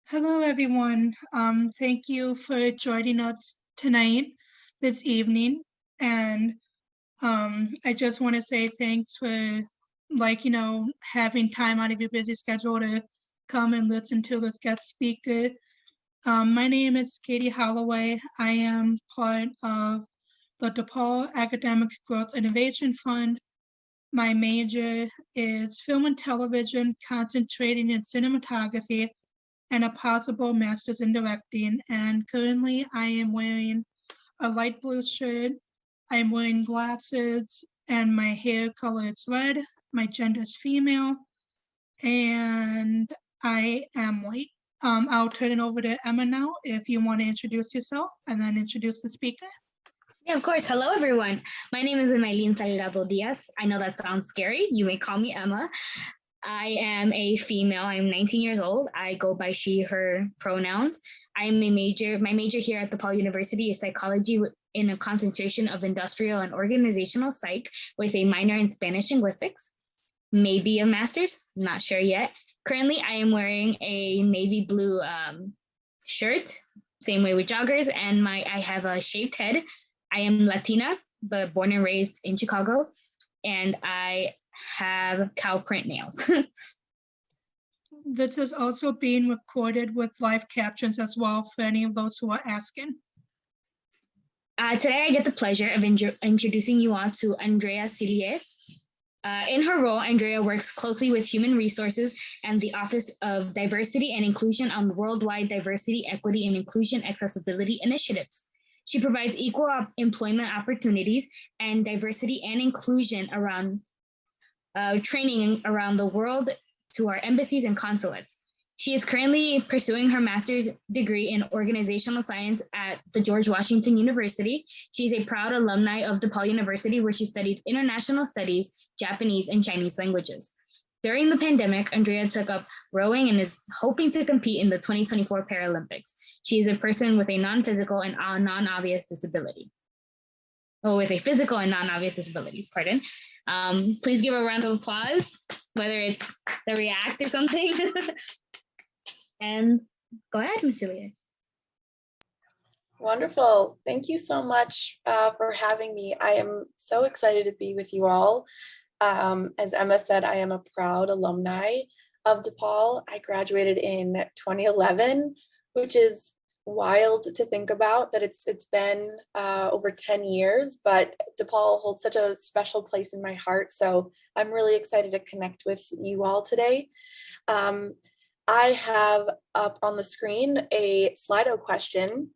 Hello, everyone. Thank you for joining us tonight, this evening. And I just want to say thanks for, having time out of your busy schedule to come and listen to this guest speaker. My name is Katie Holloway. I am part of the DePaul Academic Growth Innovation Fund. My major is film and television, concentrating in cinematography and a possible master's in directing. And currently I am wearing a light blue shirt. I'm wearing glasses and my hair color is red. My gender is female and I am white. I'll turn it over to Emma now if you want to introduce yourself and then introduce the speaker. Yeah, of course. Hello, everyone. My name is Emaylene Salgado Diaz. I know that sounds scary. You may call me Emma. I am a female. I'm 19 years old. I go by she, her pronouns. My major here at DePaul University is psychology in a concentration of industrial and organizational psych with a minor in Spanish linguistics. Maybe a master's, not sure yet. Currently, I am wearing a navy blue shirt, same way with joggers, and I have a shaved head. I am Latina, but born and raised in Chicago, and I have cow print nails. This is also being recorded with live captions as well for any of those who are asking. Today, I get the pleasure of introducing you all to Andrea Cilliers. In her role, Andrea works closely with Human Resources and the Office of Diversity and Inclusion on worldwide diversity, equity, and inclusion accessibility initiatives. She provides equal employment opportunities and diversity and inclusion around training around the world to our embassies and consulates. She is currently pursuing her master's degree in organizational science at the George Washington University. She is a proud alumni of DePaul University, where she studied international studies, Japanese, and Chinese languages. During the pandemic, Andrea took up rowing and is hoping to compete in the 2024 Paralympics. She is a person with a non-physical and non-obvious disability. Oh, with a physical and non-obvious disability, pardon. Please give a round of applause, whether it's the react or something. And go ahead, Ms. Cilliers. Wonderful. Thank you so much for having me. I am so excited to be with you all. As Emma said, I am a proud alumni of DePaul. I graduated in 2011, which is wild to think about that it's been over 10 years, but DePaul holds such a special place in my heart. So I'm really excited to connect with you all today. I have up on the screen a Slido question.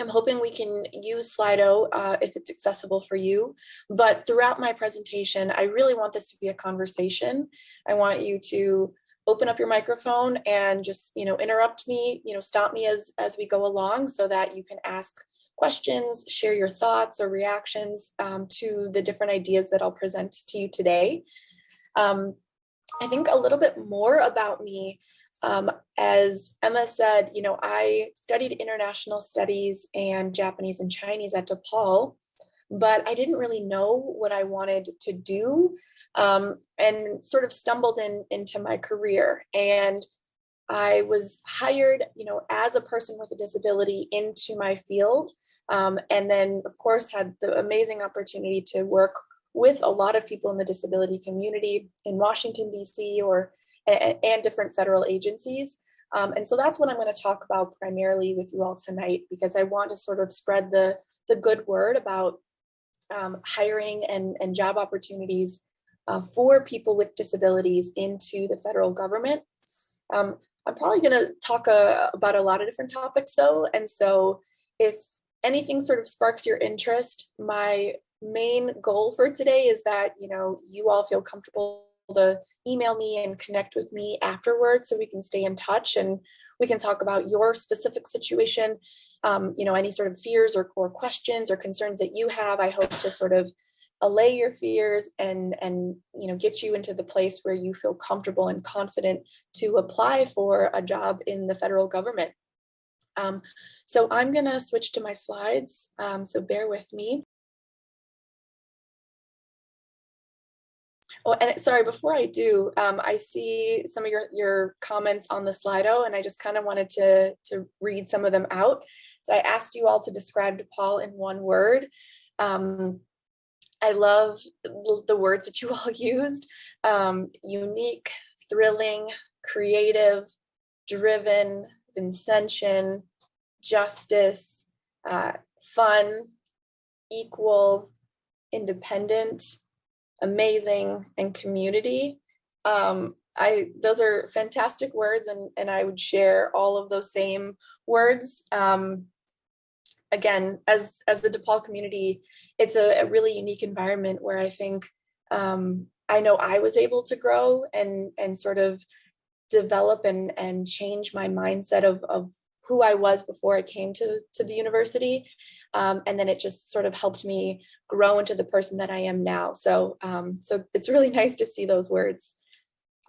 I'm hoping we can use Slido if it's accessible for you, but throughout my presentation, I really want this to be a conversation. I want you to open up your microphone and just, interrupt me, stop me as we go along so that you can ask questions, share your thoughts or reactions to the different ideas that I'll present to you today. I think a little bit more about me. As Emma said, I studied international studies and Japanese and Chinese at DePaul, but I didn't really know what I wanted to do and sort of stumbled into my career. And I was hired, as a person with a disability into my field. And then, of course, had the amazing opportunity to work with a lot of people in the disability community in Washington, D.C. and different federal agencies. And so that's what I'm going to talk about primarily with you all tonight, because I want to sort of spread the good word about hiring and job opportunities for people with disabilities into the federal government. I'm probably going to talk about a lot of different topics though. And so if anything sort of sparks your interest, my main goal for today is that, you all feel comfortable to email me and connect with me afterwards so we can stay in touch and we can talk about your specific situation, any sort of fears or questions or concerns that you have. I hope to sort of allay your fears and get you into the place where you feel comfortable and confident to apply for a job in the federal government. So I'm going to switch to my slides, so bear with me. Oh, and sorry, before I do, I see some of your comments on the Slido, and I just kind of wanted to read some of them out. So I asked you all to describe DePaul in one word. I love the words that you all used: unique, thrilling, creative, driven, Vincentian, justice, fun, equal, independent, amazing, and community. Those are fantastic words, and I would share all of those same words. Again, as the DePaul community, it's a really unique environment where I think I know I was able to grow and sort of develop and change my mindset of who I was before I came to the university. And then it just sort of helped me grow into the person that I am now. So it's really nice to see those words.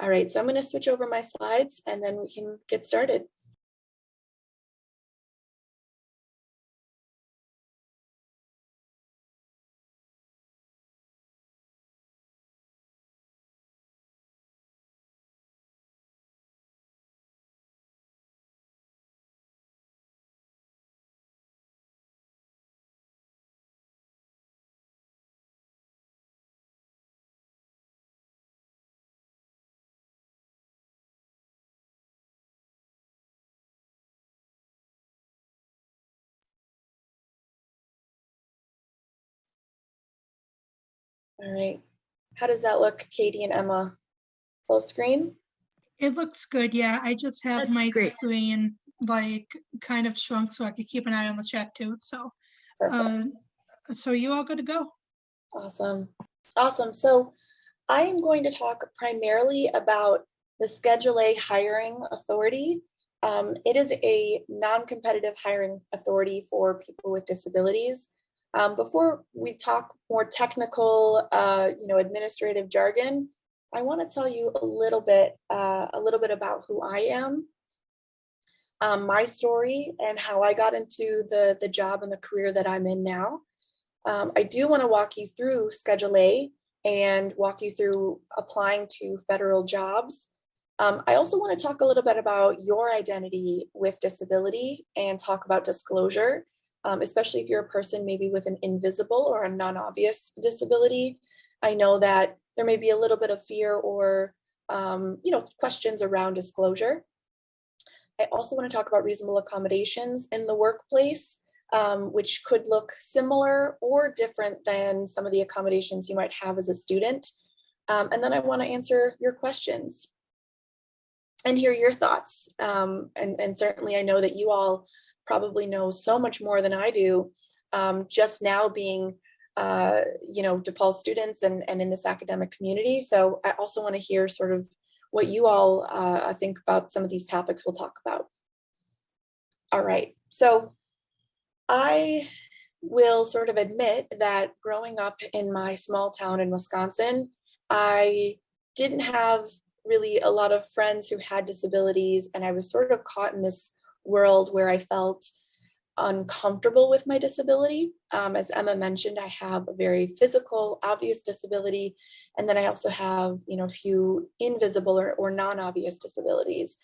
All right, so I'm going to switch over my slides and then we can get started. All right, how does that look, Katie and Emma? Full screen? It looks good. Yeah, I just have That's my great. screen like kind of shrunk so I could keep an eye on the chat too. So, Perfect. so you all good to go? Awesome. Awesome. So I am going to talk primarily about the Schedule A hiring authority. It is a non-competitive hiring authority for people with disabilities. Before we talk more technical, administrative jargon, I want to tell you a little bit about who I am, my story, and how I got into the job and the career that I'm in now. I do want to walk you through Schedule A and walk you through applying to federal jobs. I also want to talk a little bit about your identity with disability and talk about disclosure, especially if you're a person maybe with an invisible or a non-obvious disability. I know that there may be a little bit of fear or questions around disclosure. I also want to talk about reasonable accommodations in the workplace, which could look similar or different than some of the accommodations you might have as a student. And then I want to answer your questions and hear your thoughts. And certainly I know that you all probably know so much more than I do, just now being DePaul students and in this academic community. So I also want to hear sort of what you all think about some of these topics we'll talk about. All right, so I will sort of admit that growing up in my small town in Wisconsin, I didn't have really a lot of friends who had disabilities, and I was sort of caught in this world where I felt uncomfortable with my disability. As Emma mentioned, I have a very physical, obvious disability, and then I also have, a few invisible or non-obvious disabilities.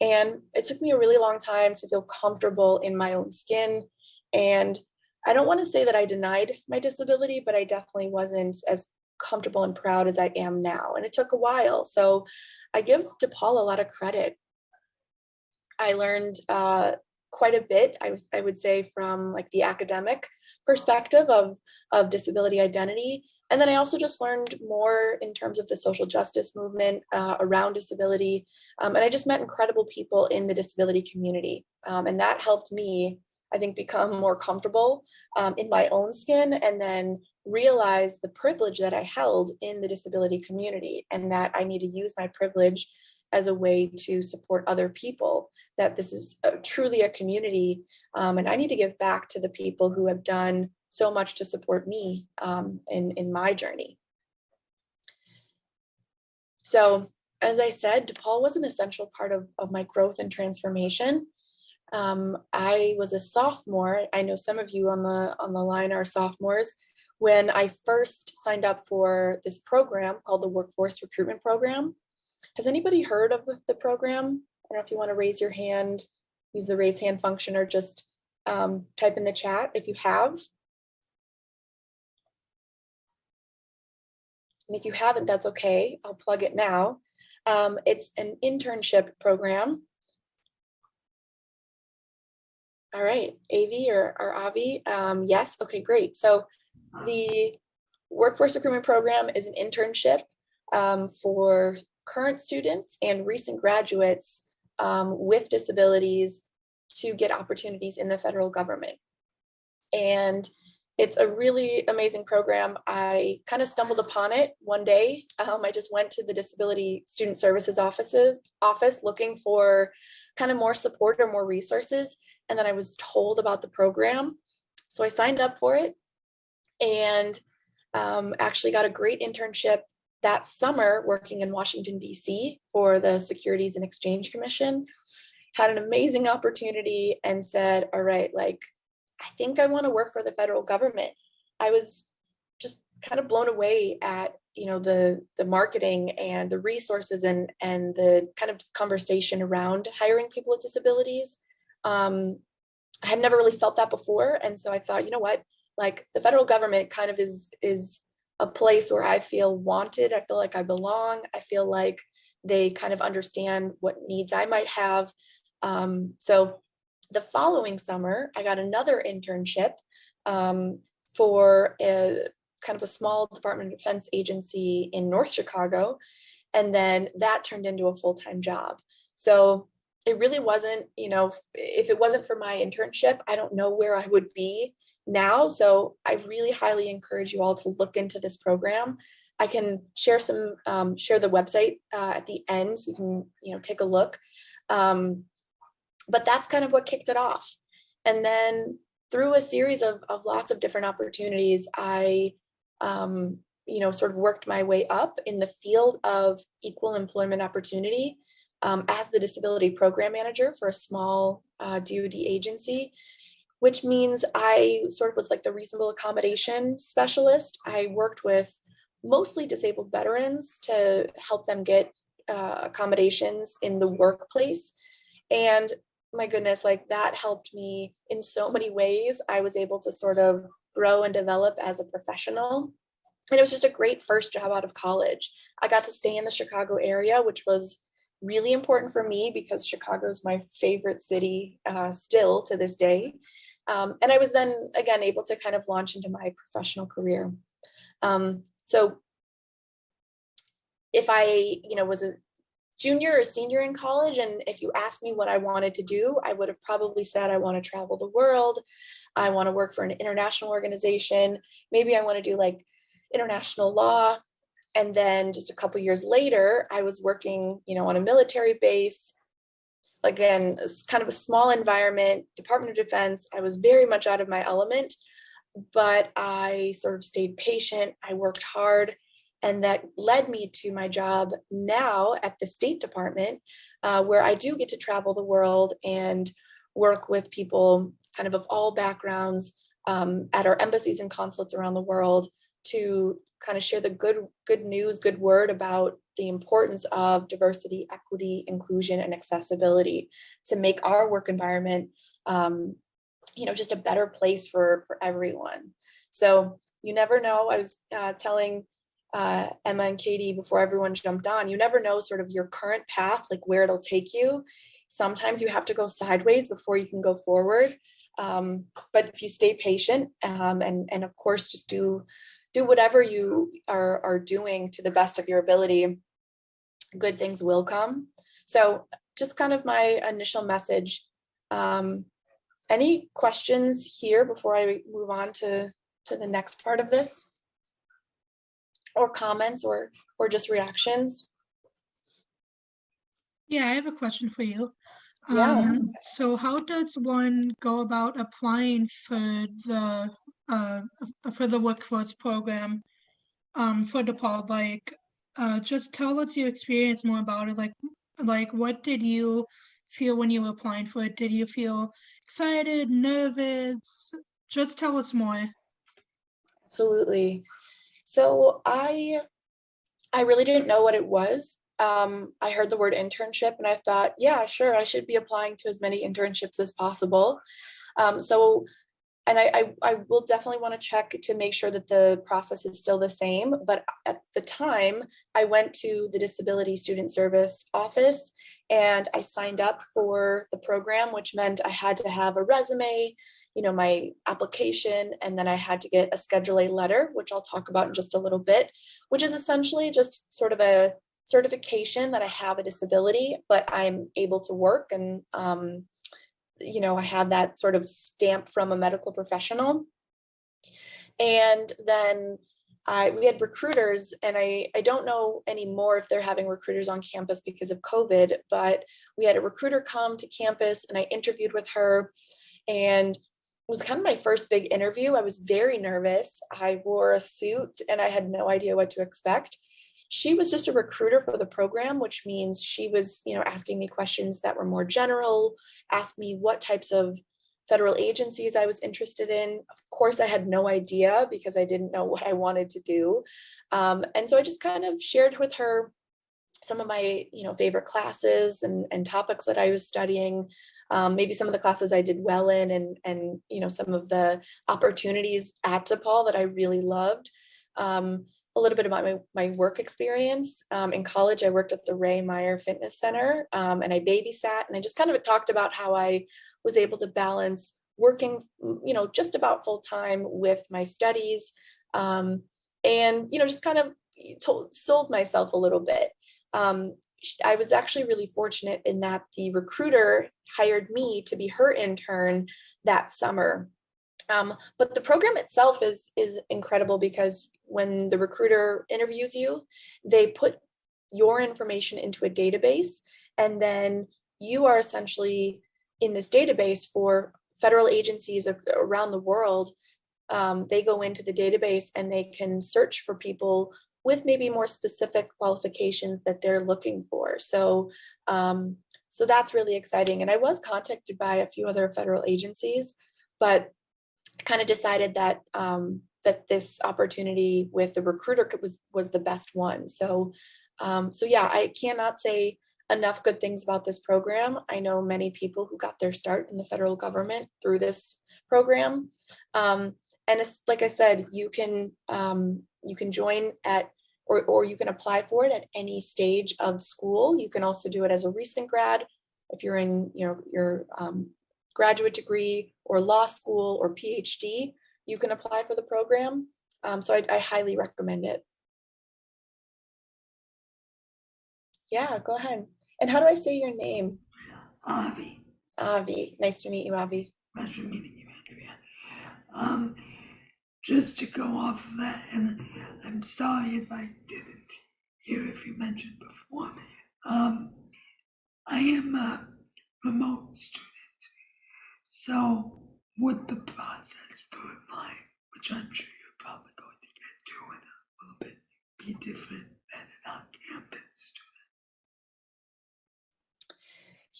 And it took me a really long time to feel comfortable in my own skin. And I don't want to say that I denied my disability, but I definitely wasn't as comfortable and proud as I am now. And it took a while. So I give DePaul a lot of credit. I learned quite a bit, I would say, from like the academic perspective of disability identity. And then I also just learned more in terms of the social justice movement around disability. And I just met incredible people in the disability community. And that helped me, I think, become more comfortable in my own skin, and then realize the privilege that I held in the disability community, and that I need to use my privilege as a way to support other people, that this is truly a community, and I need to give back to the people who have done so much to support me in my journey. So as I said, DePaul was an essential part of my growth and transformation. I was a sophomore. I know some of you on the line are sophomores when I first signed up for this program called the Workforce Recruitment Program. Has anybody heard of the program? I don't know if you want to raise your hand, use the raise hand function, or just type in the chat if you have. And if you haven't, that's okay. I'll plug it now. It's an internship program. All right, AV or Avi, yes, okay, great. So the Workforce Recruitment Program is an internship for current students and recent graduates with disabilities to get opportunities in the federal government. And it's a really amazing program. I kind of stumbled upon it one day. I just went to the Disability Student Services office looking for kind of more support or more resources. And then I was told about the program. So I signed up for it and actually got a great internship that summer working in Washington, D.C. for the Securities and Exchange Commission. Had an amazing opportunity and said, all right, like, I think I want to work for the federal government. I was just kind of blown away at, you know, the marketing and the resources and the kind of conversation around hiring people with disabilities. I had never really felt that before. And so I thought, you know what, like the federal government kind of is a place where I feel wanted. I feel like I belong. I feel like they kind of understand what needs I might have. So the following summer, I got another internship for a kind of a small Department of Defense agency in North Chicago. And then that turned into a full-time job. So it really wasn't, you know, if it wasn't for my internship, I don't know where I would be now. So I really highly encourage you all to look into this program. I can share share the website at the end so you can, you know, take a look. But that's kind of what kicked it off. And then through a series of lots of different opportunities, I, you know, sort of worked my way up in the field of equal employment opportunity as the disability program manager for a small DoD agency, which means I sort of was like the reasonable accommodation specialist. I worked with mostly disabled veterans to help them get accommodations in the workplace. And my goodness, like that helped me in so many ways. I was able to sort of grow and develop as a professional. And it was just a great first job out of college. I got to stay in the Chicago area, which was really important for me because Chicago is my favorite city still to this day. And I was then again able to kind of launch into my professional career. So if I, you know, was a junior or senior in college, and if you asked me what I wanted to do, I would have probably said, I want to travel the world. I want to work for an international organization. Maybe I want to do like international law. And then just a couple years later, I was working, you know, on a military base. Again, it's kind of a small environment, Department of Defense. I was very much out of my element, but I sort of stayed patient. I worked hard. And that led me to my job now at the State Department, where I do get to travel the world and work with people kind of all backgrounds at our embassies and consulates around the world to kind of share the good news, good word about the importance of diversity, equity, inclusion, and accessibility to make our work environment, you know, just a better place for everyone. So you never know. I was telling Emma and Katie before everyone jumped on, you never know sort of your current path, like where it'll take you. Sometimes you have to go sideways before you can go forward. But if you stay patient and of course just do whatever you are doing to the best of your ability, good things will come. So just kind of my initial message. Any questions here before I move on to the next part of this? Or comments or just reactions? Yeah, I have a question for you. Yeah. So how does one go about applying for the workforce program for DePaul? Like, just tell us your experience more about it. Like what did you feel when you were applying for it? Did you feel excited, nervous? Just tell us more. Absolutely. So I really didn't know what it was. I heard the word internship and I thought, yeah, sure, I should be applying to as many internships as possible. So, and I will definitely want to check to make sure that the process is still the same. But at the time, I went to the Disability Student Service office and I signed up for the program, which meant I had to have a resume, my application, and then I had to get a Schedule A letter, which I'll talk about in just a little bit, which is essentially just sort of a certification that I have a disability, but I'm able to work. And I have that sort of stamp from a medical professional. And then we had recruiters, and I don't know anymore if they're having recruiters on campus because of COVID, but we had a recruiter come to campus and I interviewed with her, and it was kind of my first big interview. I was very nervous. I wore a suit and I had no idea what to expect. She was just a recruiter for the program, which means she was, asking me questions that were more general, asked me what types of federal agencies I was interested in. Of course, I had no idea because I didn't know what I wanted to do. And so I just kind of shared with her some of my, favorite classes and topics that I was studying, maybe some of the classes I did well in, and some of the opportunities at DePaul that I really loved. A little bit about my work experience. In college, I worked at the Ray Meyer Fitness Center, and I babysat, and I just kind of talked about how I was able to balance working, just about full time with my studies, and, just kind of sold myself a little bit. I was actually really fortunate in that the recruiter hired me to be her intern that summer. But the program itself is incredible because when the recruiter interviews you, they put your information into a database, and then you are essentially in this database for federal agencies around the world. They go into the database and they can search for people with maybe more specific qualifications that they're looking for. So, so that's really exciting. And I was contacted by a few other federal agencies, but kind of decided that that this opportunity with the recruiter was the best one. So, so yeah, I cannot say enough good things about this program. I know many people who got their start in the federal government through this program. And it's, like I said, you can join at, or you can apply for it at any stage of school. You can also do it as a recent grad if you're in your graduate degree or law school or PhD. You can apply for the program. So I highly recommend it. Yeah, go ahead. And how do I say your name? Avi. Avi. Nice to meet you, Avi. Pleasure meeting you, Andrea. Just to go off of that, and I'm sorry if I didn't hear if you mentioned before. I am a remote student, so would the process for applying, which I'm sure you're probably going to get to in a little bit, be different than an on-campus student?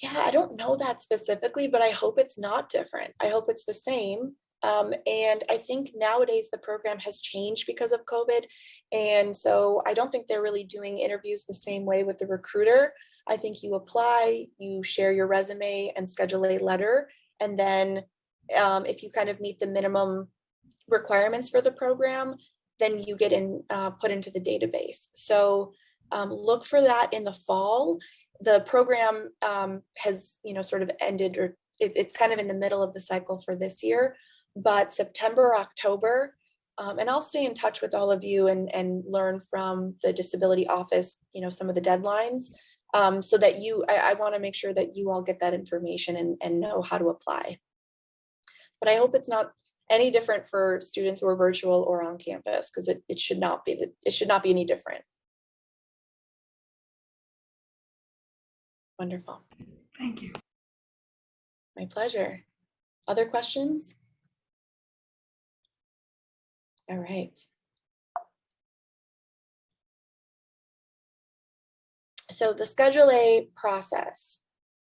Yeah, I don't know that specifically, but I hope it's not different. I hope it's the same. And I think nowadays the program has changed because of COVID. And so I don't think they're really doing interviews the same way with the recruiter. I think you apply, you share your resume and Schedule A letter. And then if you kind of meet the minimum requirements for the program, then you get put into the database. So look for that in the fall. The program has, sort of ended, or it's kind of in the middle of the cycle for this year, but September, October, and I'll stay in touch with all of you and learn from the disability office, some of the deadlines, so that I want to make sure that you all get that information and know how to apply. But I hope it's not any different for students who are virtual or on campus, because it should not be any different. Wonderful. Thank you. My pleasure. Other questions? All right. So the Schedule A process.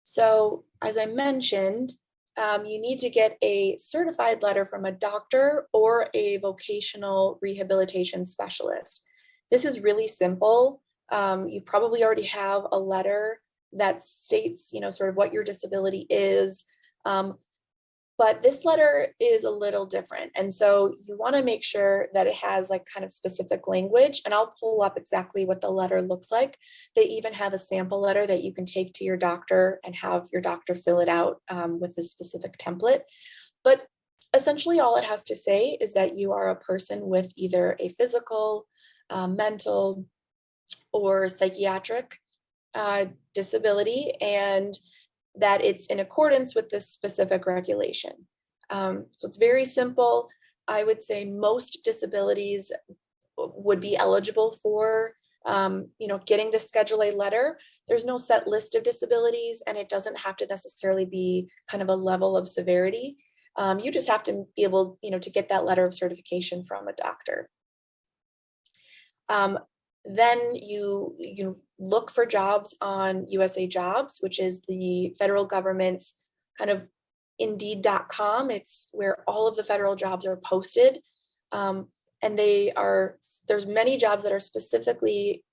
So as I mentioned, you need to get a certified letter from a doctor or a vocational rehabilitation specialist. This is really simple. You probably already have a letter that states, sort of what your disability is. But this letter is a little different. And so you want to make sure that it has like kind of specific language, and I'll pull up exactly what the letter looks like. They even have a sample letter that you can take to your doctor and have your doctor fill it out with a specific template. But essentially all it has to say is that you are a person with either a physical, mental, or psychiatric disability, and that it's in accordance with this specific regulation. So it's very simple. I would say most disabilities would be eligible for, getting the Schedule A letter. There's no set list of disabilities, and it doesn't have to necessarily be kind of a level of severity. You just have to be able, to get that letter of certification from a doctor. Then you look for jobs on USA Jobs, which is the federal government's kind of Indeed.com. It's where all of the federal jobs are posted. And there's many jobs that are specifically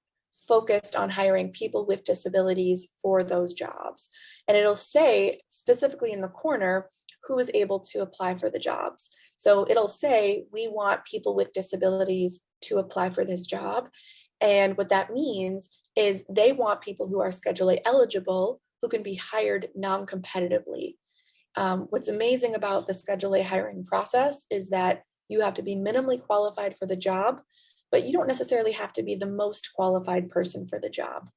focused on hiring people with disabilities for those jobs. And it'll say specifically in the corner who is able to apply for the jobs. So it'll say, we want people with disabilities to apply for this job. And what that means is they want people who are Schedule A eligible, who can be hired non-competitively. What's amazing about the Schedule A hiring process is that you have to be minimally qualified for the job, but you don't necessarily have to be the most qualified person for the job.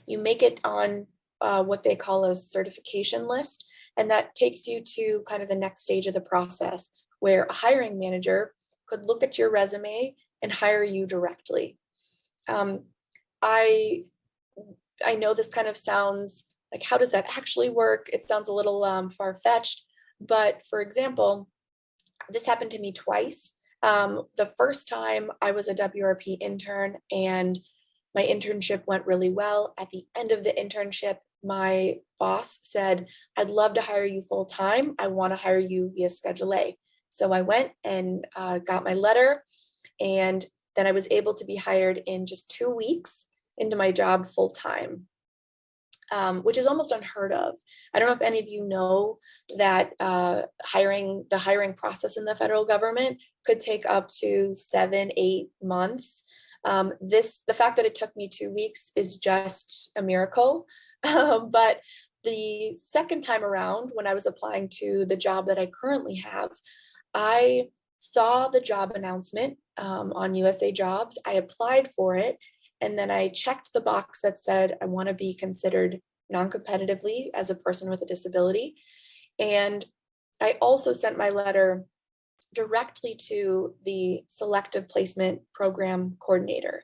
You make it on what they call a certification list, and that takes you to kind of the next stage of the process, where a hiring manager could look at your resume and hire you directly. I know this kind of sounds like, how does that actually work? It sounds a little far-fetched, but for example, this happened to me twice. The first time I was a WRP intern and my internship went really well. At the end of the internship, my boss said, I'd love to hire you full-time. I want to hire you via Schedule A. So I went and got my letter, and then I was able to be hired in just 2 weeks into my job full-time, which is almost unheard of. I don't know if any of you know that the hiring process in the federal government could take up to 7-8 months. The fact that it took me 2 weeks is just a miracle. But the second time around, when I was applying to the job that I currently have, I saw the job announcement on USA Jobs. I applied for it, and then I checked the box that said I want to be considered non-competitively as a person with a disability. And I also sent my letter directly to the selective placement program coordinator.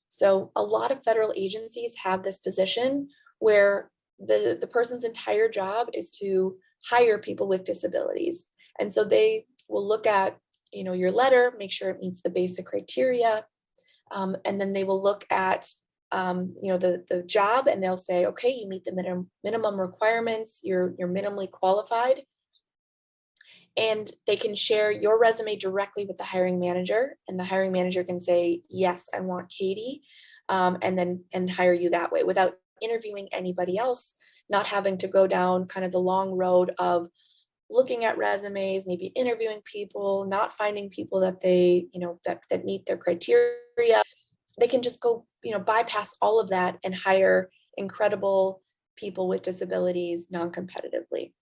So a lot of federal agencies have this position where the person's entire job is to hire people with disabilities. And so they will look at your letter, make sure it meets the basic criteria. And then they will look at, the job, and they'll say, okay, you meet the minimum requirements, you're minimally qualified. And they can share your resume directly with the hiring manager, and the hiring manager can say, yes, I want Katie, and hire you that way without interviewing anybody else, not having to go down kind of the long road of looking at resumes, maybe interviewing people, not finding people that they, that meet their criteria. They can just go, bypass all of that and hire incredible people with disabilities non-competitively.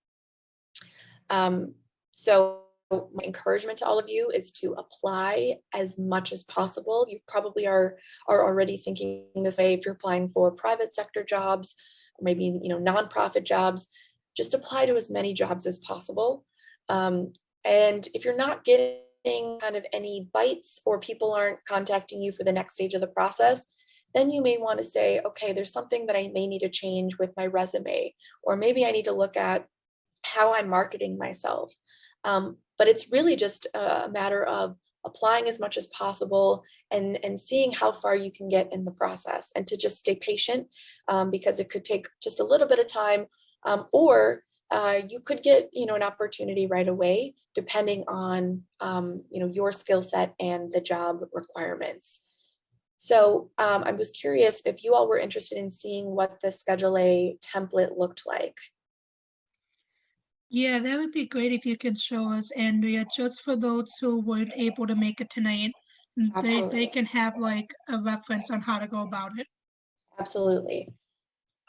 So my encouragement to all of you is to apply as much as possible. You probably are already thinking this way if you're applying for private sector jobs, or maybe nonprofit jobs. Just apply to as many jobs as possible. And if you're not getting kind of any bites, or people aren't contacting you for the next stage of the process, then you may want to say, okay, there's something that I may need to change with my resume, or maybe I need to look at how I'm marketing myself. But it's really just a matter of applying as much as possible and seeing how far you can get in the process, and to just stay patient, because it could take just a little bit of time. Or you could get, an opportunity right away, depending on, your skill set and the job requirements. So I was curious if you all were interested in seeing what the Schedule A template looked like. Yeah, that would be great if you can show us, Andrea, just for those who weren't able to make it tonight. They Absolutely. can have like a reference on how to go about it. Absolutely.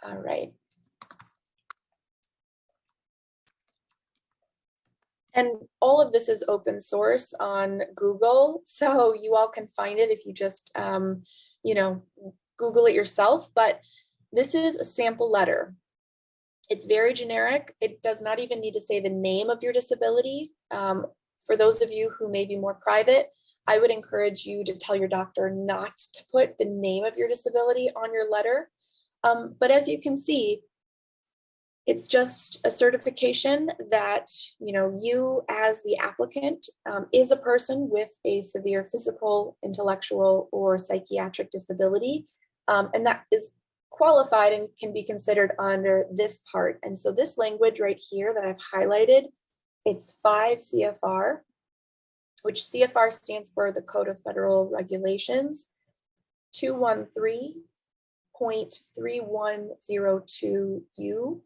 All right. And all of this is open source on Google, so you all can find it if you just, Google it yourself. But this is a sample letter. It's very generic. It does not even need to say the name of your disability. For those of you who may be more private, I would encourage you to tell your doctor not to put the name of your disability on your letter. But as you can see, it's just a certification that you as the applicant is a person with a severe physical, intellectual, or psychiatric disability, and that is qualified and can be considered under this part. And so this language right here that I've highlighted, it's 5 CFR, which CFR stands for the Code of Federal Regulations, 213.3102U.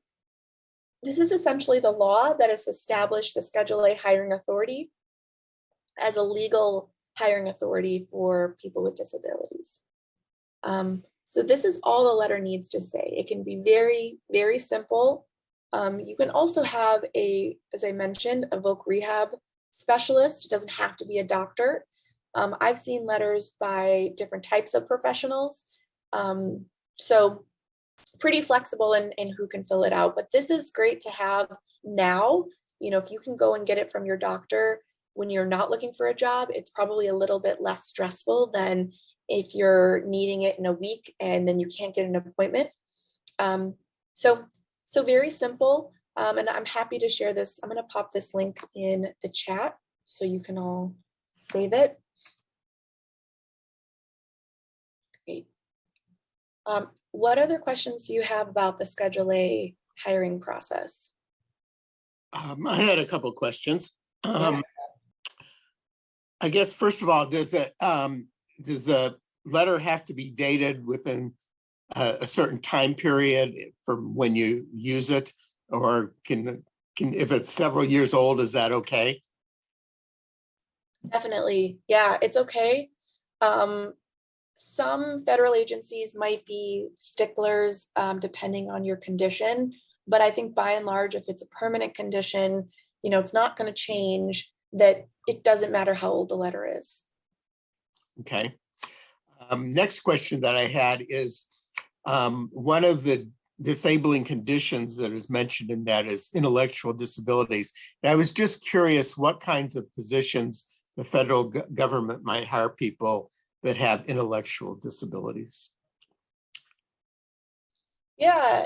This is essentially the law that has established the Schedule A hiring authority as a legal hiring authority for people with disabilities. So this is all the letter needs to say. It can be very, very simple. You can also have as I mentioned, a voc rehab specialist. It doesn't have to be a doctor. I've seen letters by different types of professionals. So pretty flexible in who can fill it out, but this is great to have now. If you can go and get it from your doctor when you're not looking for a job, it's probably a little bit less stressful than if you're needing it in a week and then you can't get an appointment. So very simple. And I'm happy to share this. I'm going to pop this link in the chat so you can all save it. Great. What other questions do you have about the Schedule A hiring process? I had a couple of questions. Yeah. I guess, first of all, does the letter have to be dated within a certain time period from when you use it, or can if it's several years old, is that okay? Definitely. Yeah, it's okay. Some federal agencies might be sticklers depending on your condition, but I think by and large, if it's a permanent condition, it's not going to change, that it doesn't matter how old the letter is. Okay. Next question that I had is, one of the disabling conditions that is mentioned in that is intellectual disabilities. And I was just curious what kinds of positions the federal government might hire people that have intellectual disabilities. Yeah,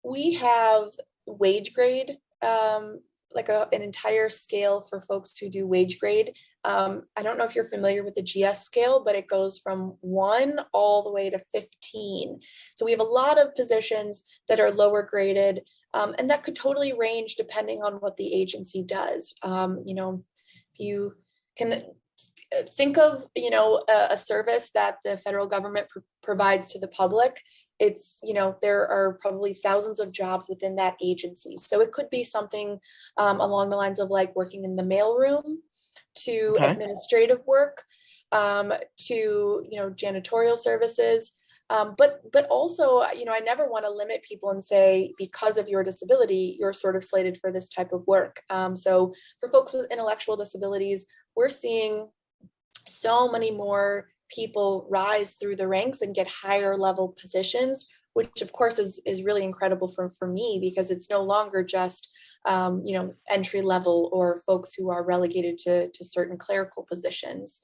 we have wage grade, like an entire scale for folks who do wage grade. I don't know if you're familiar with the GS scale, but it goes from 1 all the way to 15. So we have a lot of positions that are lower graded, and that could totally range depending on what the agency does. You can think of, a service that the federal government provides to the public. It's, there are probably thousands of jobs within that agency. So it could be something along the lines of like working in the mailroom, to Okay. administrative work, to, janitorial services. But also, I never want to limit people and say, because of your disability, you're sort of slated for this type of work. So for folks with intellectual disabilities, we're seeing so many more people rise through the ranks and get higher level positions, which of course is really incredible for me, because it's no longer just entry level or folks who are relegated to certain clerical positions.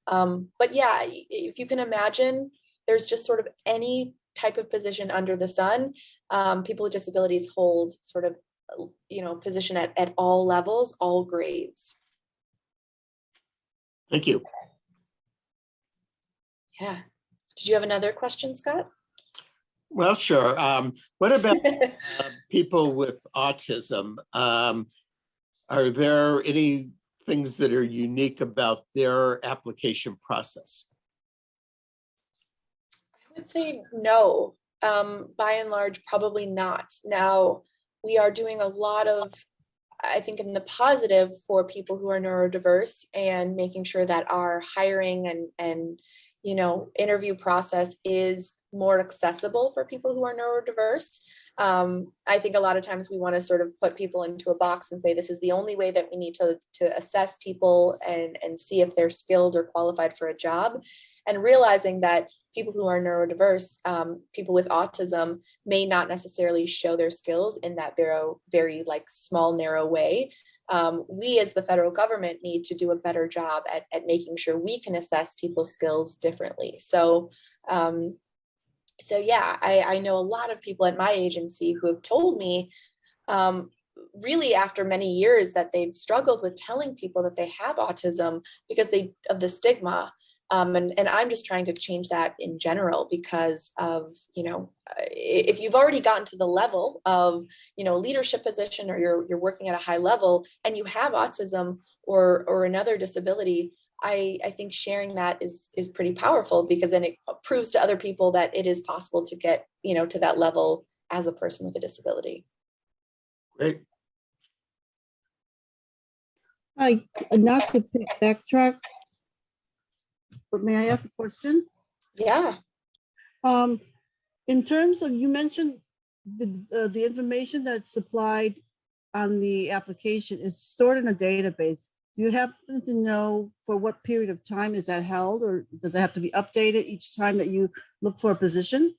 But yeah, if you can imagine, there's just sort of any type of position under the sun. People with disabilities hold sort of position at all levels, all grades. Thank you. Yeah. Did you have another question, Scott? Well, sure. What about people with autism? Are there any things that are unique about their application process? I would say no. By and large, probably not. Now, we are doing a lot of, I think, in the positive for people who are neurodiverse and making sure that our hiring and interview process is more accessible for people who are neurodiverse. I think a lot of times we want to sort of put people into a box and say this is the only way that we need to assess people and see if they're skilled or qualified for a job. And realizing that people who are neurodiverse, people with autism, may not necessarily show their skills in that very like small, narrow way. We as the federal government need to do a better job at making sure we can assess people's skills differently. So yeah, I know a lot of people at my agency who have told me really after many years that they've struggled with telling people that they have autism because of the stigma. And I'm just trying to change that in general because of, if you've already gotten to the level of, leadership position or you're working at a high level and you have autism or another disability, I think sharing that is pretty powerful because then it proves to other people that it is possible to get, to that level as a person with a disability. Great. Not to backtrack, but may I ask a question? Yeah. In terms of, you mentioned the information that's supplied on the application is stored in a database. Do you happen to know for what period of time is that held, or does it have to be updated each time that you look for a position?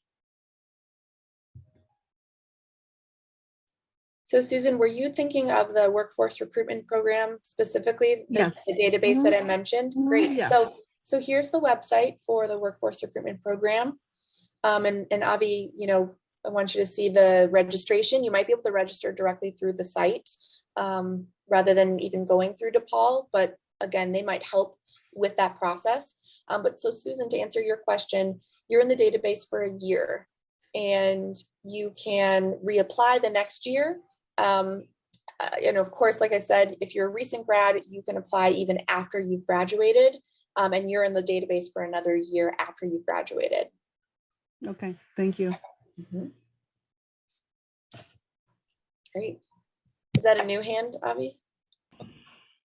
So Susan, were you thinking of the workforce recruitment program specifically? Yes. The database that I mentioned? Great. Yeah. So here's the website for the workforce recruitment program. And Avi, I want you to see the registration. You might be able to register directly through the site rather than even going through DePaul. But again, they might help with that process. But so Susan, to answer your question, you're in the database for a year and you can reapply the next year. Of course, like I said, if you're a recent grad, you can apply even after you've graduated. And you're in the database for another year after you've graduated. Okay, thank you. Mm-hmm. Great. Is that a new hand, Avi?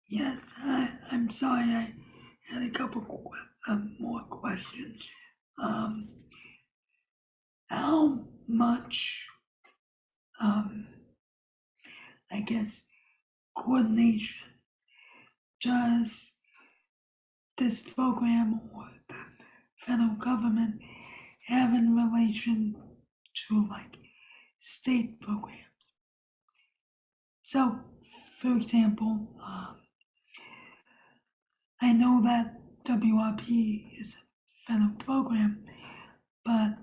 Yes, I'm sorry. I had a couple more questions. How much, I guess, coordination does this program or the federal government have in relation to like state programs? So, for example, I know that WRP is a federal program, but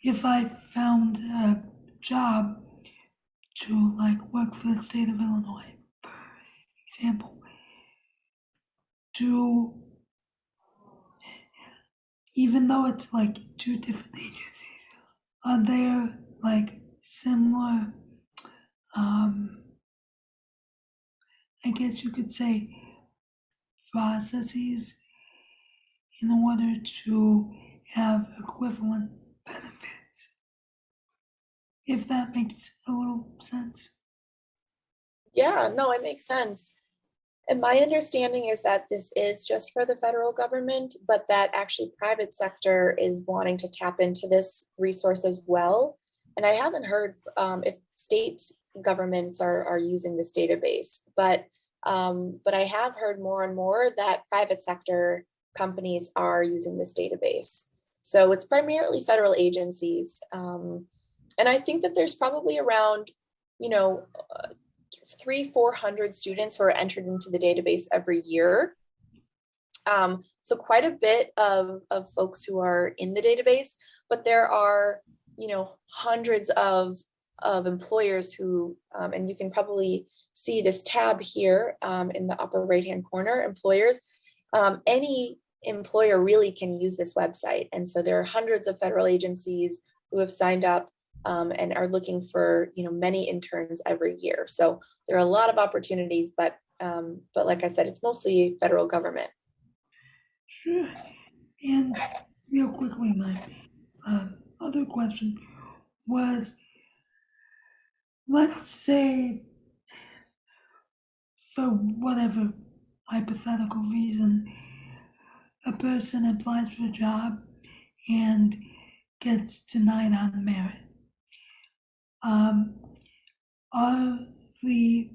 if I found a job to like work for the state of Illinois, for example, even though it's like two different agencies, are there like similar, I guess you could say, processes in order to have equivalent benefits? If that makes a little sense. Yeah, no, it makes sense. And my understanding is that this is just for the federal government, but that actually private sector is wanting to tap into this resource as well. And I haven't heard if state governments are using this database, but I have heard more and more that private sector companies are using this database. So it's primarily federal agencies. And I think that there's probably around, 300-400 students who are entered into the database every year. So quite a bit of folks who are in the database, but there are, hundreds of employers who, and you can probably see this tab here in the upper right-hand corner, employers. Any employer really can use this website. And so there are hundreds of federal agencies who have signed up and are looking for, many interns every year. So there are a lot of opportunities, but like I said, it's mostly federal government. Sure. And real quickly, my other question was, let's say, for whatever hypothetical reason, a person applies for a job and gets denied on merit. Are the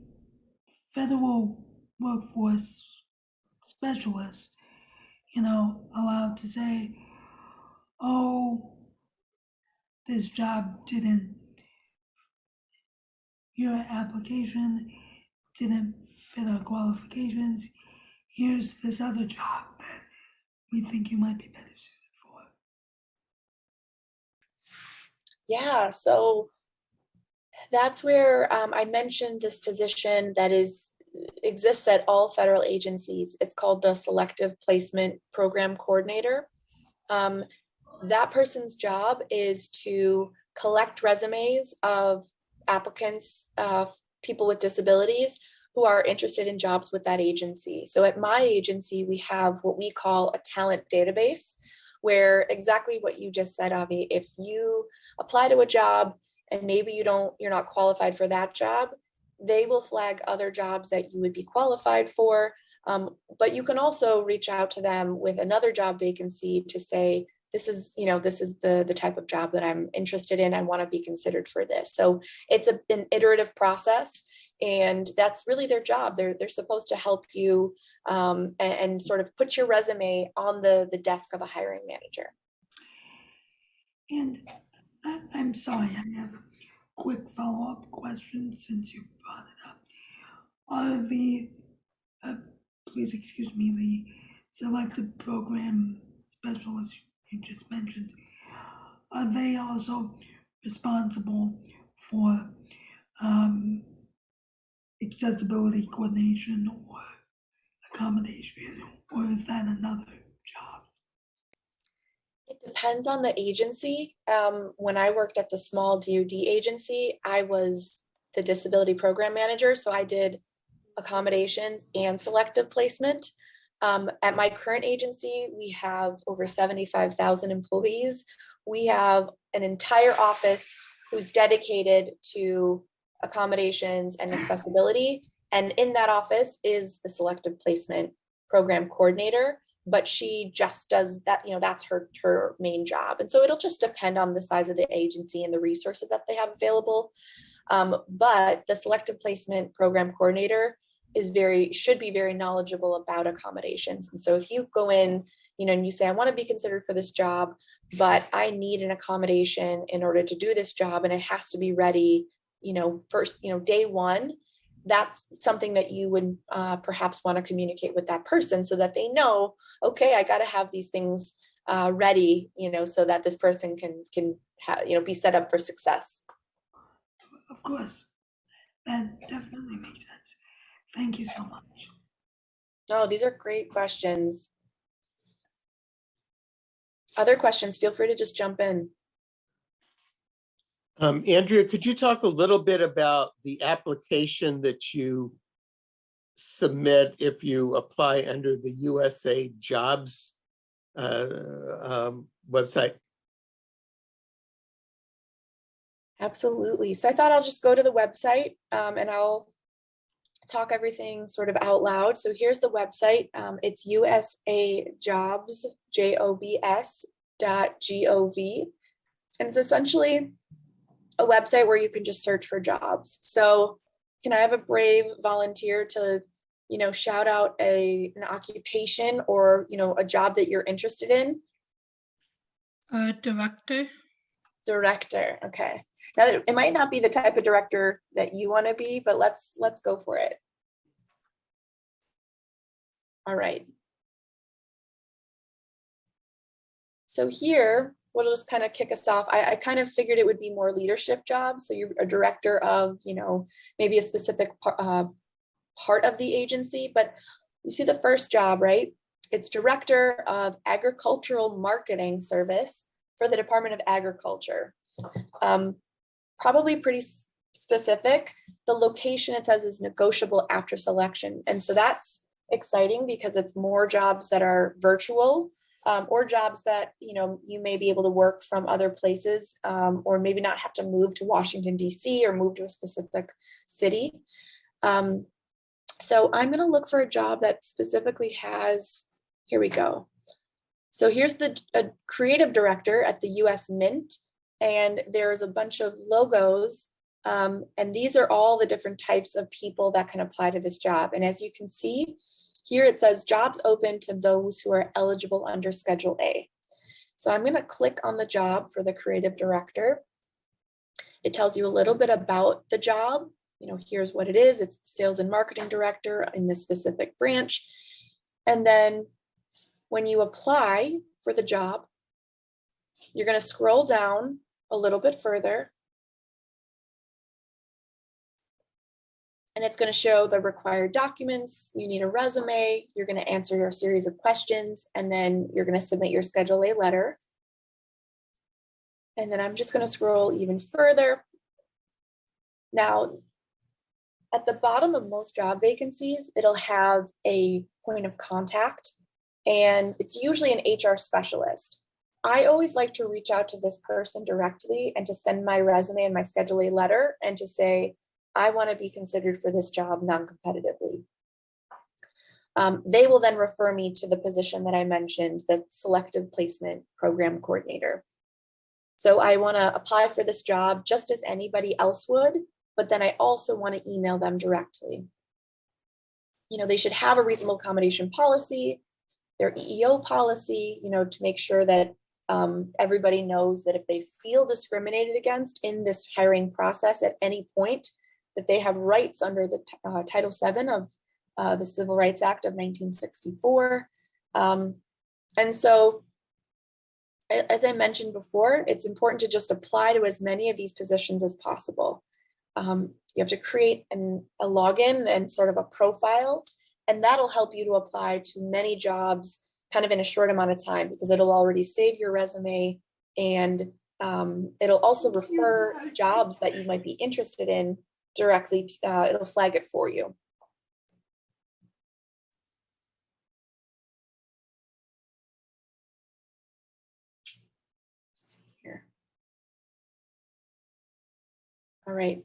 federal workforce specialists, allowed to say, oh, this job your application didn't fit our qualifications. Here's this other job that we think you might be better suited for. Yeah, so that's where I mentioned this position that exists at all federal agencies. It's called the Selective Placement Program Coordinator. That person's job is to collect resumes of applicants, people with disabilities who are interested in jobs with that agency. So at my agency, we have what we call a talent database, where exactly what you just said, Avi, if you apply to a job and maybe you're not qualified for that job, they will flag other jobs that you would be qualified for. But you can also reach out to them with another job vacancy to say, this is the type of job that I'm interested in. I want to be considered for this. So it's an iterative process, and that's really their job. They're supposed to help you and sort of put your resume on the desk of a hiring manager. And I'm sorry, I have a quick follow-up question since you brought it up. Are please excuse me, the selected program specialists you just mentioned, are they also responsible for accessibility coordination or accommodation, or is that another job? It depends on the agency. When I worked at the small DoD agency, I was the disability program manager, so I did accommodations and selective placement. At my current agency, we have over 75,000 employees. We have an entire office who's dedicated to accommodations and accessibility. And in that office is the selective placement program coordinator, but she just does that, that's her main job. And so it'll just depend on the size of the agency and the resources that they have available. But the selective placement program coordinator should be very knowledgeable about accommodations. And so if you go in, and you say, I want to be considered for this job, but I need an accommodation in order to do this job, and it has to be ready, first, day one, that's something that you would perhaps want to communicate with that person so that they know, okay, I got to have these things ready, so that this person can be set up for success. Of course, that definitely makes sense. Thank you so much. Oh, these are great questions. Other questions, feel free to just jump in. Andrea, could you talk a little bit about the application that you submit if you apply under the USA Jobs website? Absolutely. So I thought I'll just go to the website and I'll talk everything sort of out loud. So here's the website. It's usajobs, jobs.gov. And it's essentially a website where you can just search for jobs. So can I have a brave volunteer to, shout out an occupation or, a job that you're interested in? Director. Director. Okay. Now, it might not be the type of director that you want to be, but let's go for it. All right. So here, what'll just kind of kick us off, I kind of figured it would be more leadership jobs. So you're a director of, maybe a specific part of the agency, but you see the first job, right? It's Director of Agricultural Marketing Service for the Department of Agriculture. Probably pretty specific. The location, it says, is negotiable after selection. And so that's exciting because it's more jobs that are virtual, or jobs that, you know, you may be able to work from other places, or maybe not have to move to Washington, D.C. or move to a specific city. So I'm going to look for a job that specifically has, here we go. So here's the creative director at the US Mint, and there's a bunch of logos, and these are all the different types of people that can apply to this job. And as you can see, here it says jobs open to those who are eligible under Schedule A. So I'm going to click on the job for the creative director. It tells you a little bit about the job. You know, here's what it is. It's sales and marketing director in this specific branch. And then when you apply for the job, you're going to scroll down a little bit further. And it's going to show the required documents. You need a resume. You're going to answer a series of questions, and then you're going to submit your Schedule A letter. And then I'm just going to scroll even further. Now, at the bottom of most job vacancies, it'll have a point of contact, and it's usually an HR specialist. I always like to reach out to this person directly and to send my resume and my Schedule A letter and to say, I want to be considered for this job non-competitively. They will then refer me to the position that I mentioned, the Selective Placement Program Coordinator. So I want to apply for this job just as anybody else would, but then I also want to email them directly. You know, they should have a reasonable accommodation policy, their EEO policy, you know, to make sure that everybody knows that if they feel discriminated against in this hiring process at any point, that they have rights under the Title VII of the Civil Rights Act of 1964. And so, as I mentioned before, it's important to just apply to as many of these positions as possible. You have to create a login and sort of a profile, and that'll help you to apply to many jobs kind of in a short amount of time, because it'll already save your resume, and it'll also refer jobs that you might be interested in directly. It'll flag it for you. Let's see here. All right.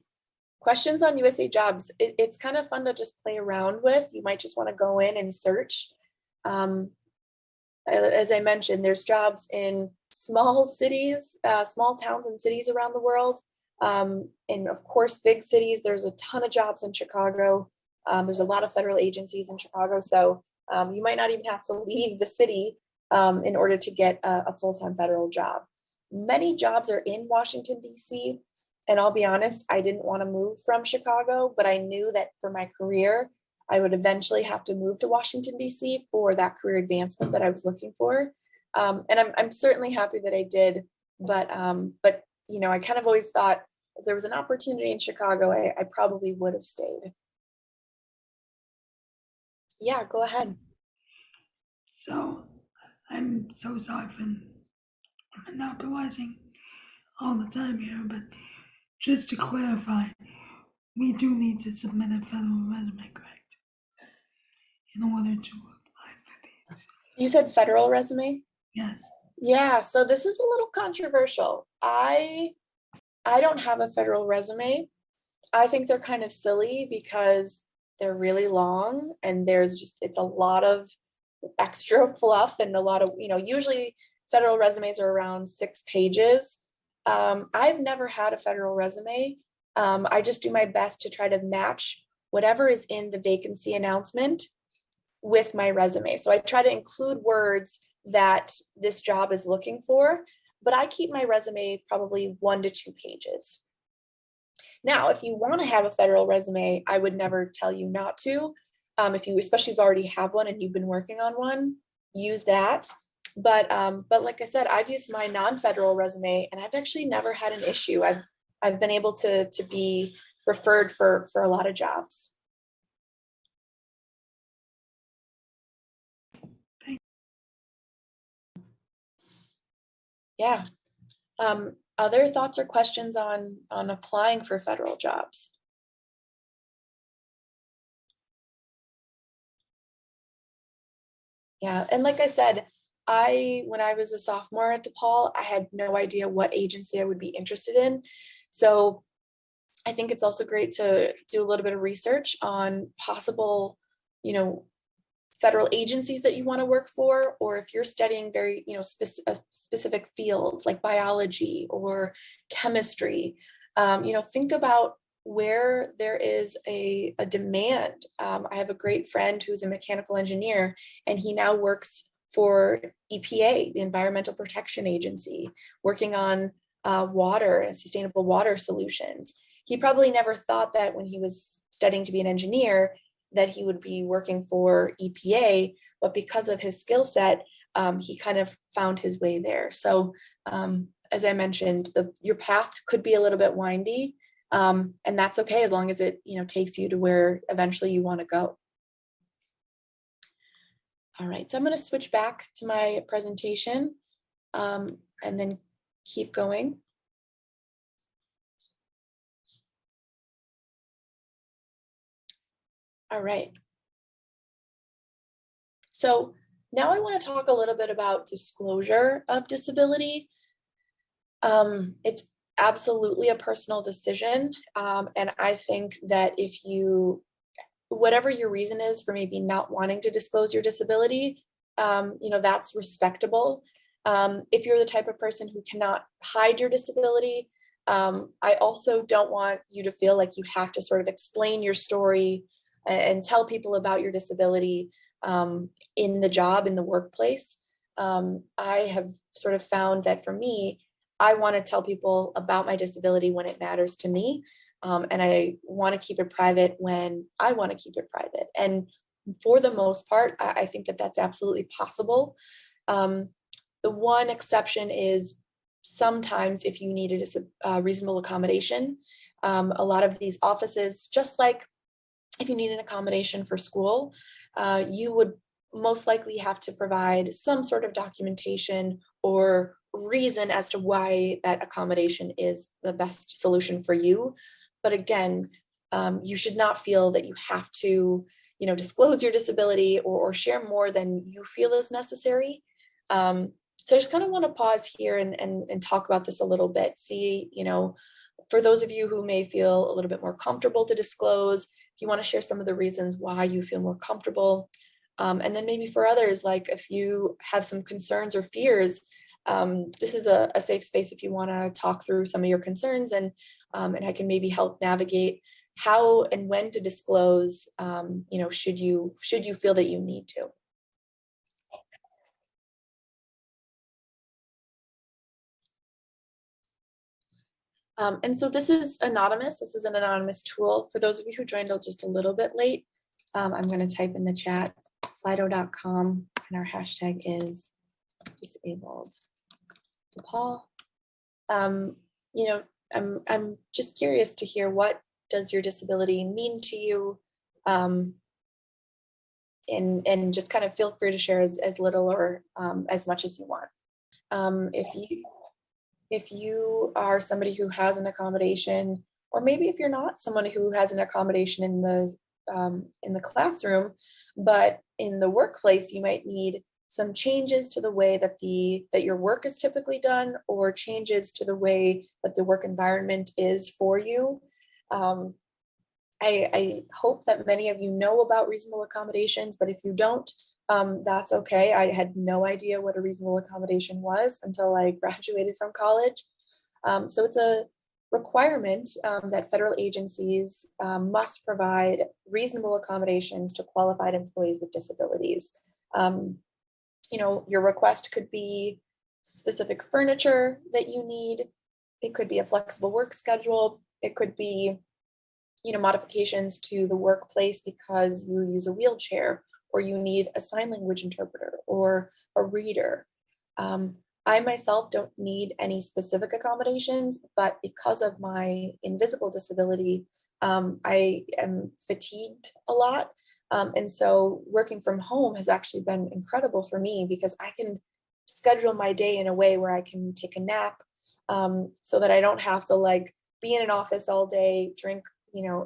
Questions on USA Jobs. It's kind of fun to just play around with. You might just want to go in and search. As I mentioned, there's jobs in small cities, small towns and cities around the world. And of course, big cities. There's a ton of jobs in Chicago. There's a lot of federal agencies in Chicago. So you might not even have to leave the city in order to get a full-time federal job. Many jobs are in Washington, D.C. And I'll be honest, I didn't want to move from Chicago, but I knew that for my career, I would eventually have to move to Washington, D.C. for that career advancement that I was looking for. And I'm certainly happy that I did, but you know, I kind of always thought if there was an opportunity in Chicago, I probably would have stayed. Yeah, go ahead. So I'm so sorry for monopolizing all the time here, but just to clarify, we do need to submit a federal resume, correct? In order to apply for these. You said federal resume? Yes. Yeah, so this is a little controversial. I don't have a federal resume. I think they're kind of silly because they're really long, and it's a lot of extra fluff and a lot of, you know, usually federal resumes are around 6 pages. I've never had a federal resume. I just do my best to try to match whatever is in the vacancy announcement with my resume. So I try to include words that this job is looking for, but I keep my resume probably 1 to 2 pages. Now, if you want to have a federal resume, I would never tell you not to. Especially if you already have one and you've been working on one, use that. But like I said, I've used my non-federal resume, and I've actually never had an issue. I've been able to be referred for a lot of jobs. Yeah. Other thoughts or questions on applying for federal jobs? Yeah, and like I said, when I was a sophomore at DePaul, I had no idea what agency I would be interested in. So I think it's also great to do a little bit of research on possible, you know, federal agencies that you want to work for, or if you're studying very, a specific field like biology or chemistry, think about where there is a demand. I have a great friend who's a mechanical engineer, and he now works for EPA, the Environmental Protection Agency, working on water and sustainable water solutions. He probably never thought that when he was studying to be an engineer that he would be working for EPA, but because of his skill set, he kind of found his way there. So as I mentioned, your path could be a little bit windy, and that's okay as long as it takes you to where eventually you want to go. All right, so I'm going to switch back to my presentation and then keep going. All right. So now I want to talk a little bit about disclosure of disability. It's absolutely a personal decision. And I think that if whatever your reason is for maybe not wanting to disclose your disability, that's respectable. If you're the type of person who cannot hide your disability, I also don't want you to feel like you have to sort of explain your story and tell people about your disability in the job, in the workplace. I have sort of found that for me, I want to tell people about my disability when it matters to me. And I want to keep it private when I want to keep it private. And for the most part, I think that that's absolutely possible. The one exception is sometimes if you needed a reasonable accommodation, a lot of these offices, just like if you need an accommodation for school, you would most likely have to provide some sort of documentation or reason as to why that accommodation is the best solution for you. But again, you should not feel that you have to, disclose your disability or share more than you feel is necessary. So I just kind of want to pause here and talk about this a little bit. See, for those of you who may feel a little bit more comfortable to disclose, if you want to share some of the reasons why you feel more comfortable. And then maybe for others, like if you have some concerns or fears, this is a safe space if you want to talk through some of your concerns, and I can maybe help navigate how and when to disclose, should you feel that you need to. And so this is anonymous. This is an anonymous tool. For those of you who joined just a little bit late, I'm going to type in the chat, slido.com, and our hashtag is disabled DePaul. I'm just curious to hear, what does your disability mean to you? And just kind of feel free to share as little or as much as you want. If you are somebody who has an accommodation, or maybe if you're not someone who has an accommodation in the classroom, but in the workplace, you might need some changes to the way that your work is typically done, or changes to the way that the work environment is for you. I hope that many of you know about reasonable accommodations, but if you don't, that's okay. I had no idea what a reasonable accommodation was until I graduated from college. So it's a requirement that federal agencies must provide reasonable accommodations to qualified employees with disabilities. Your request could be specific furniture that you need. It could be a flexible work schedule. It could be, modifications to the workplace because you use a wheelchair, or you need a sign language interpreter or a reader. I myself don't need any specific accommodations, but because of my invisible disability, I am fatigued a lot. And so working from home has actually been incredible for me, because I can schedule my day in a way where I can take a nap, so that I don't have to like be in an office all day, drink,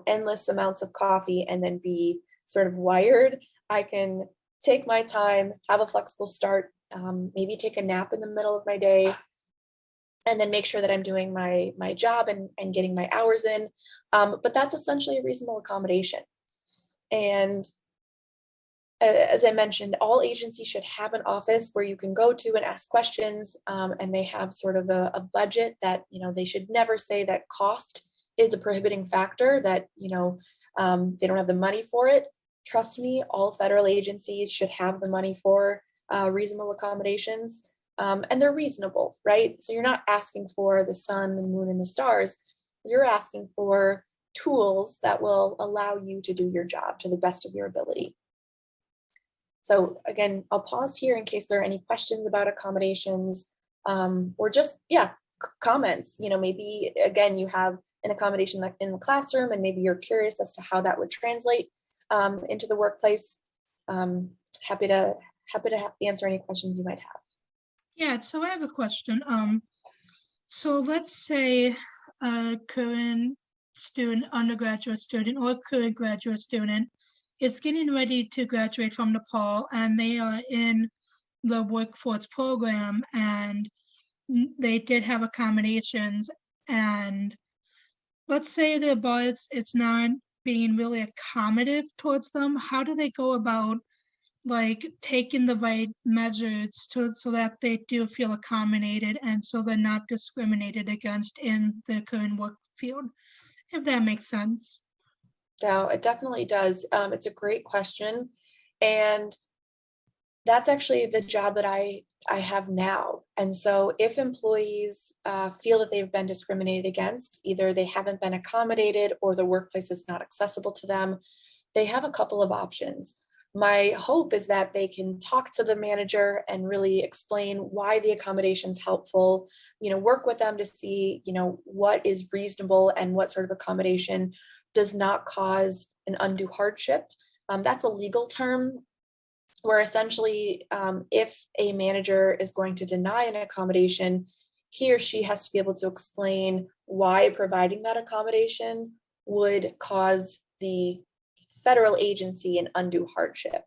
endless amounts of coffee, and then be sort of wired. I can take my time, have a flexible start, maybe take a nap in the middle of my day, and then make sure that I'm doing my job and getting my hours in. But that's essentially a reasonable accommodation. And as I mentioned, all agencies should have an office where you can go to and ask questions, and they have sort of a budget that, they should never say that cost is a prohibiting factor, that, they don't have the money for it. Trust me, all federal agencies should have the money for reasonable accommodations, and they're reasonable, right? So you're not asking for the sun, the moon, and the stars. You're asking for tools that will allow you to do your job to the best of your ability. So again, I'll pause here in case there are any questions about accommodations, or just, comments. Maybe again, you have an accommodation in the classroom and maybe you're curious as to how that would translate into the workplace. Happy to answer any questions you might have. Yeah, so I have a question. So let's say a current student, undergraduate student, or current graduate student is getting ready to graduate from DePaul, and they are in the workforce program, and they did have accommodations, and let's say their boss, it's not being really accommodative towards them. How do they go about like taking the right measures so that they do feel accommodated and so they're not discriminated against in the current work field, if that makes sense? No, it definitely does. It's a great question. And that's actually the job that I have now. And so if employees feel that they've been discriminated against, either they haven't been accommodated or the workplace is not accessible to them, they have a couple of options. My hope is that they can talk to the manager and really explain why the accommodation is helpful, work with them to see, what is reasonable and what sort of accommodation does not cause an undue hardship. That's a legal term where essentially if a manager is going to deny an accommodation, he or she has to be able to explain why providing that accommodation would cause the federal agency an undue hardship.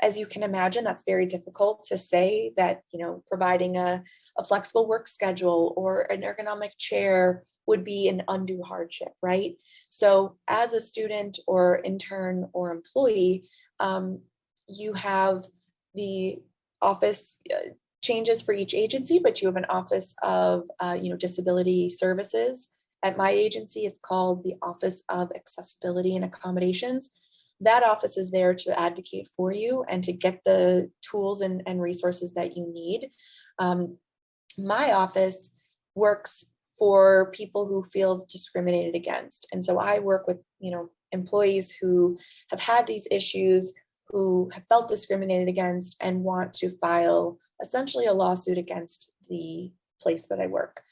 As you can imagine, that's very difficult to say that, providing a flexible work schedule or an ergonomic chair would be an undue hardship, right? So as a student or intern or employee, you have the office changes for each agency, but you have an office of, disability services. At my agency, it's called the Office of Accessibility and Accommodations. That office is there to advocate for you and to get the tools and resources that you need. My office works for people who feel discriminated against. And so I work with, employees who have had these issues, who have felt discriminated against and want to file essentially a lawsuit against the place that I work.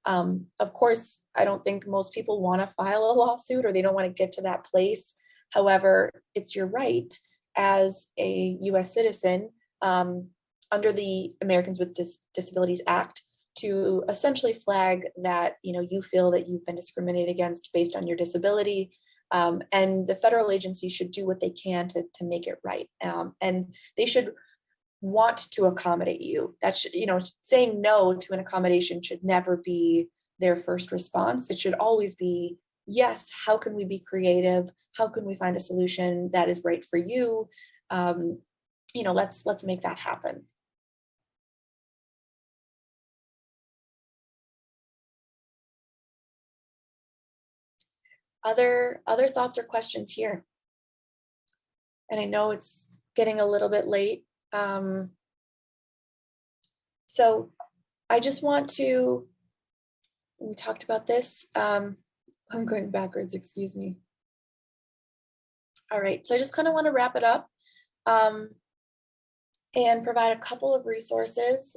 Of course, I don't think most people want to file a lawsuit or they don't want to get to that place. However, it's your right as a US citizen under the Americans with Disabilities Act to essentially flag that you feel that you've been discriminated against based on your disability. And the federal agency should do what they can to make it right. And they should want to accommodate you. That should, saying no to an accommodation should never be their first response. It should always be, yes, how can we be creative? How can we find a solution that is right for you? Let's make that happen. Other thoughts or questions here? And I know it's getting a little bit late. So I just want to, we talked about this. I'm going backwards, excuse me. All right, so I just kind of want to wrap it up and provide a couple of resources.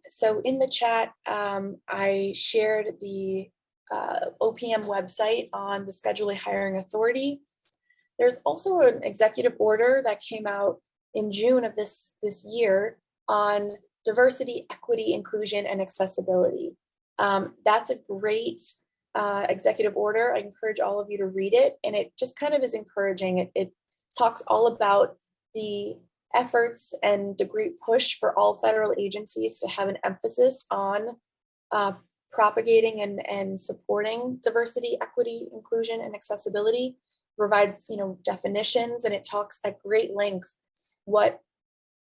So in the chat, I shared the OPM website on the Scheduling Hiring Authority. There's also an executive order that came out in June of this year on diversity, equity, inclusion, and accessibility. That's a great executive order. I encourage all of you to read it. And it just kind of is encouraging. It talks all about the efforts and the great push for all federal agencies to have an emphasis on propagating and supporting diversity, equity, inclusion, and accessibility. Provides, definitions, and it talks at great length what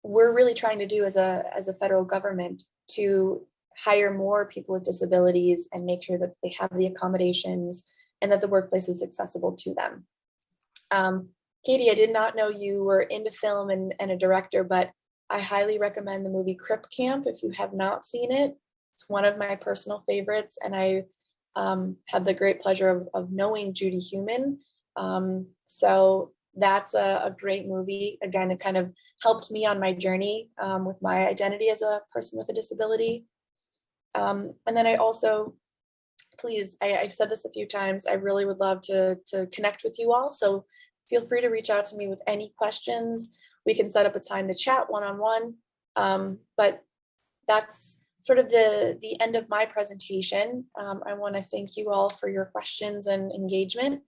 we're really trying to do as a federal government to hire more people with disabilities and make sure that they have the accommodations and that the workplace is accessible to them. Katie, I did not know you were into film and a director, but I highly recommend the movie Crip Camp if you have not seen it. It's one of my personal favorites, and I have the great pleasure of knowing Judy Heumann. So that's a great movie. Again, it kind of helped me on my journey with my identity as a person with a disability. And then I also, please, I've said this a few times, I really would love to connect with you all. So feel free to reach out to me with any questions. We can set up a time to chat one-on-one. But that's sort of the end of my presentation. I want to thank you all for your questions and engagement.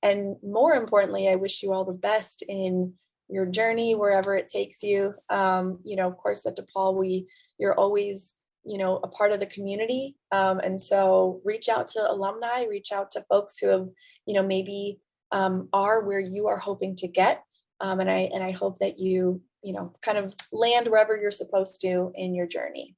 And more importantly, I wish you all the best in your journey, wherever it takes you. Of course, at DePaul, you're always, a part of the community. And so reach out to alumni, reach out to folks who have, maybe are where you are hoping to get. And I hope that you, kind of land wherever you're supposed to in your journey.